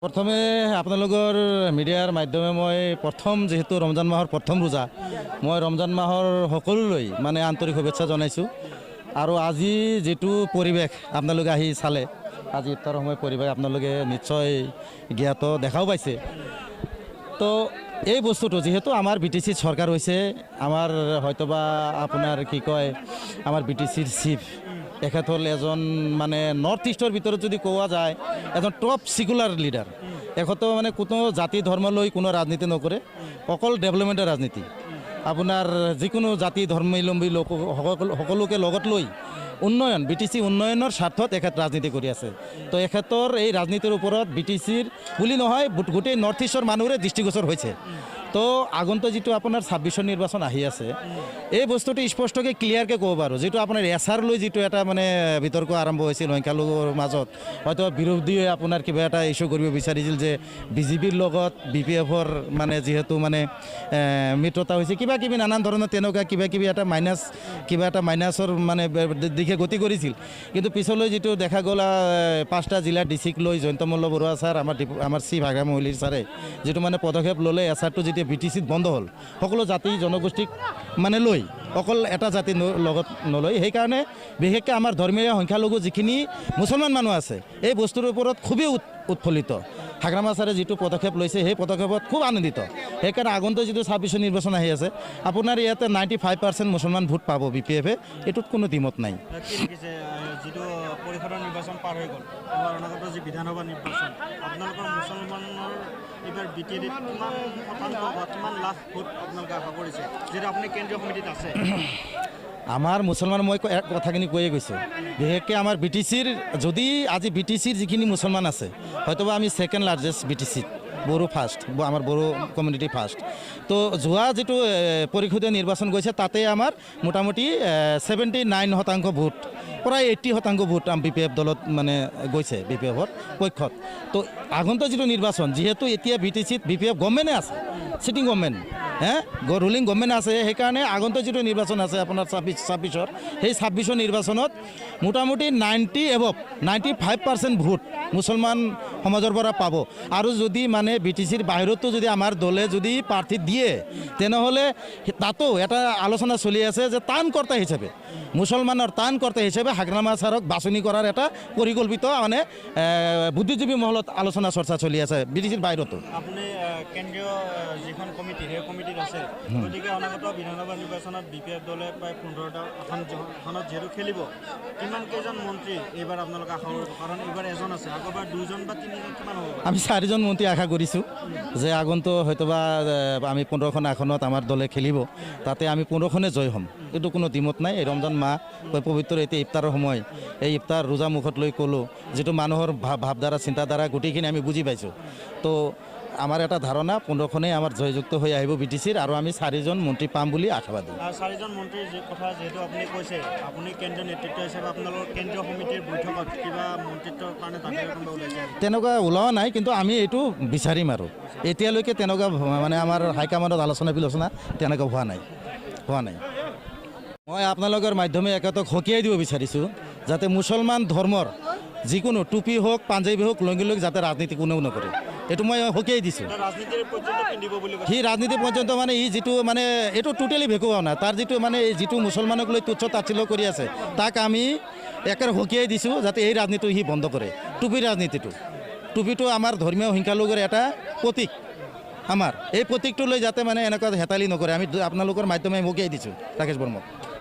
प्रथमे आपनलोगर मीडियार माध्यमे मैं प्रथम जेहेतु रमजान माहर प्रथम रोजा मैं रमजान माहर सकलोলৈ माने आंतरिक शुभेच्छा जनाइছোঁ और আজি जेतु परिवेश आपनालोके आहि चाले আজি इफ्तार समय परिवेश आपनालोके निश्चय ज्ञात देखाও पाइছে तो এই বস্তুটো যেহেতু আমার বিটিসি সরকার হয়েছে আমার হয়তোবা আপনার কি কয় আমার বিটিসির চিফ এখেত হল এজন মানে নর্থ ইষ্টর ভিতরে যদি কোয়া যায় এজন টপ সিকুলার লিডার এখতো মানে কোনো জাতি ধর্ম লৈ কোনো রাজনীতি নকৰে অকল ডেভেলপমেন্টেৰ ৰাজনীতি আপনাৰ যিকোনো জাতি ধৰ্মাৱলম্বী লোক সকলোকে লগত লৈ উন্নয়ন বিটিসি উন্নয়নেৰ স্বাৰ্থত এখেত ৰাজনীতি কৰি আছে তো এখেতৰ এই ৰাজনীতিৰ ওপৰত বিটিসিৰ বুলি নহয় গোটেই নৰ্থ ইষ্টৰ মানুহৰে দৃষ্টিগোচৰ হৈছে তো আগন্তুক যেটো আপোনাৰ 26 নিৰ্বাচন আহি আছে এই বস্তুটো স্পষ্টকৈ ক্লিয়াৰকৈ ক'ব পাৰোঁ যেটো আপোনাৰ এছআৰ লৈ যেটো এটা মানে বিতৰ্ক আৰম্ভ হৈছিল সংখ্যালঘুৰ মাজত হয়তো বিৰোধীয়ে আপোনাৰ কিবা এটা ইস্যু কৰিব বিচাৰিছিল যে বিজেপিৰ লগত বিপিএফৰ মানে যেহেতু মানে মিত্ৰতা হৈছে কিবা কিবি নানান ধৰণৰ তেনেকুৱা কিবা কিবি এটা মাইনাছৰ মানে দিশে গতি কৰিছিল কিন্তু পিছলৈ যেটো দেখা গ'ল 5টা জিলাৰ ডিস্ট্ৰিক্ট লৈ জয়ন্তমল্ল বৰুৱা ছাৰ আমাৰ চি ভাগা মহলিৰ ছাৰে যেটো মানে পদক্ষেপ ল'লে এছআৰটো যেতিয়া বিটিসিত বন্ধ হল সকলো জাতি জনগোষ্ঠীক মানে লৈ অকল এটা জাতি লগত নলয় সেইকাৰণে বিশেষকৈ আমাৰ ধৰ্মীয় সংখ্যালঘু যিখিনি মুছলমান মানুহ আছে এই বস্তুৰ ওপৰত খুবেই উৎফুল্লিত হাগ্ৰামা ছাৰে যেটো পদক্ষেপ লৈছে সেই পদক্ষেপত খুব আনন্দিত সেইকাৰণে আগন্তুক যেটো 26 নিৰ্বাচন আহি আছে আপোনাৰ ইয়াতে 95% মুছলমান ভোট পাব বিপিএফে এটোত কোনো দ্বিমত নাই যেটো পৰিষদৰ নিৰ্বাচন পাৰ হৈ গ'ল আমাৰ অনাগত যি বিধানসভা নিৰ্বাচন আপোনালোকৰ মুছলমানৰ এবাৰ বিটিএডিত কিমান শতাংশ বা কিমান লাখ ভোট আপোনালোকে আশা কৰিছে যেটা আপুনি কেন্দ্ৰীয় সমিতিত আছে আমাৰ মুছলমান মই কথাখিনি কৈয়ে গৈছোঁ বিশেষকৈ আমাৰ বিটিসিৰ যদি আজি বিটিসিৰ যিখিনি মুছলমান আছে হয়তোবা আমি সেকেন্ড লাৰ্জেষ্ট বিটিসিত বড়ো ফাৰ্ষ্ট আমাৰ বড়ো কমিউনিটি ফাৰ্ষ্ট তো যোৱা যেটো পৰিষদীয় নিৰ্বাচন গৈছে তাতে আমাৰ মোটামুটি 79% ভোট প্ৰায় 80% ভোট বিপিএফ দলত মানে গৈছে বিপিএফৰ পক্ষত তো আগন্তুক যেটো নিৰ্বাচন যেহেতু এতিয়া বিটিসিত বিপিএফ গভৰ্ণমেণ্টে আছে সিটিং গভৰ্ণমেণ্ট ৰুলিং গভৰ্নমেন্ট আছে সেইকাৰণে আগন্তুক যেটো নিৰ্বাচন আছে আপোনাৰ 26ৰ সেই 26ৰ নিৰ্বাচনত মোটামুটি 95% ভোট মুছলমান সমাজৰ পৰা পাব আৰু যদি মানে বিটিসিৰ বাহিৰতো যদি আমাৰ দলে যদি প্ৰাৰ্থী দিয়ে তেনেহলে তাতো এটা আলোচনা চলি আছে যে ত্ৰাণকৰ্তা হিচাপে মুছলমানৰ ত্ৰাণকৰ্তা হিচাপে হাগ্ৰামা ছাৰক বাছনি কৰাৰ এটা পৰিকল্পিত মানে বুদ্ধিজীৱী মহলত আলোচনা চৰ্চা চলি আছে বিটিসিৰ বাহিৰতো আপুনি কেন্দ্ৰীয় যিখন কমিটি সেই কমিটিত আছে গতিকে অনাগত বিধানসভা নিৰ্বাচনত বিপিএফ দলে প্ৰায় 15টা আসনত যেহেতু খেলিব কিমান কেইজন মন্ত্ৰী এইবাৰ আপোনালোকে আশা কৰিব কাৰণ এইবাৰ এজন আছে আগৰবাৰ 2জন বা 3জন কিমান হ'ব আমি 4জন মন্ত্ৰী আশা কৰিছোঁ যে আগন্তুক হয়তোবা আমি 15খন আসনত আমাৰ দলে খেলিব তাতে আমি 15খনে জয় হ'ম এইটো কোনো দ্বিমত নাই এই ৰমজান মাহ পবিত্ৰ এতিয়া ইফতাৰৰ সময় এই ইফতাৰ ৰোজা মুখত লৈ ক'লোঁ যেটো মানুহৰ ভাৱধাৰা চিন্তাধাৰা গোটেইখিনি আমি বুজি পাইছোঁ তো আমার এটা ধারণা 15খনে আমার জয়যুক্ত হয়ে আহিব বিটিসির আর আমি 4জন মন্ত্রী পাম বলে আশাবাদী 4জন মন্ত্রীর যে কথা যেহেতু আপনি কৈছে আপনি কেন্দ্রীয় নেতৃত্ব হিসাবে আপনার কেন্দ্রীয় সমিতির বৈঠকত কিবা মন্ত্ৰিত্বৰ কাৰণে দাবী কোনোবা ওলাইছে তেনেকুৱা ওলোৱা নাই কিন্তু আমি এইটো বিচাৰিম আৰু এতিয়ালৈকে তেনেকুৱা মানে আমাৰ হাইকমাণ্ডত আলোচনা বিলোচনা তেনেকুৱা হোৱা নাই মই আপোনালোকৰ মাধ্যমে একেতক সকীয়াই দিব বিচাৰিছোঁ যাতে মুছলমান ধৰ্মৰ যিকোনো টুপি হোক পাঞ্জাবী হোক লুঙ্গি লোক যাতে ৰাজনীতি কোনেও নকৰে এইটো মই সকীয়াই দিছোঁ সি ৰাজনীতি পৰ্যন্ত মানে ই যেটো মানে এইটো টোটেলি ভেকুৱাও নাই তাৰ যেটো মানে যেটো মুছলমানক লৈ তুচ্ছ তাচ্ছিল্য কৰি আছে তাক আমি একেবাৰে সকীয়াই দিছোঁ যাতে এই ৰাজনীতি সি বন্ধ কৰে টুপিৰ ৰাজনীতিটো টুপিটো আমাৰ ধৰ্মীয় সংখ্যালঘুৰ এটা প্ৰতীক আমাৰ এই প্ৰতীকটো লৈ যাতে মানে এনেকুৱা হেতালি নকৰে আমি আপোনালোকৰ মাধ্যমে সকীয়াই দিছোঁ ৰাকেশ বৰ্মক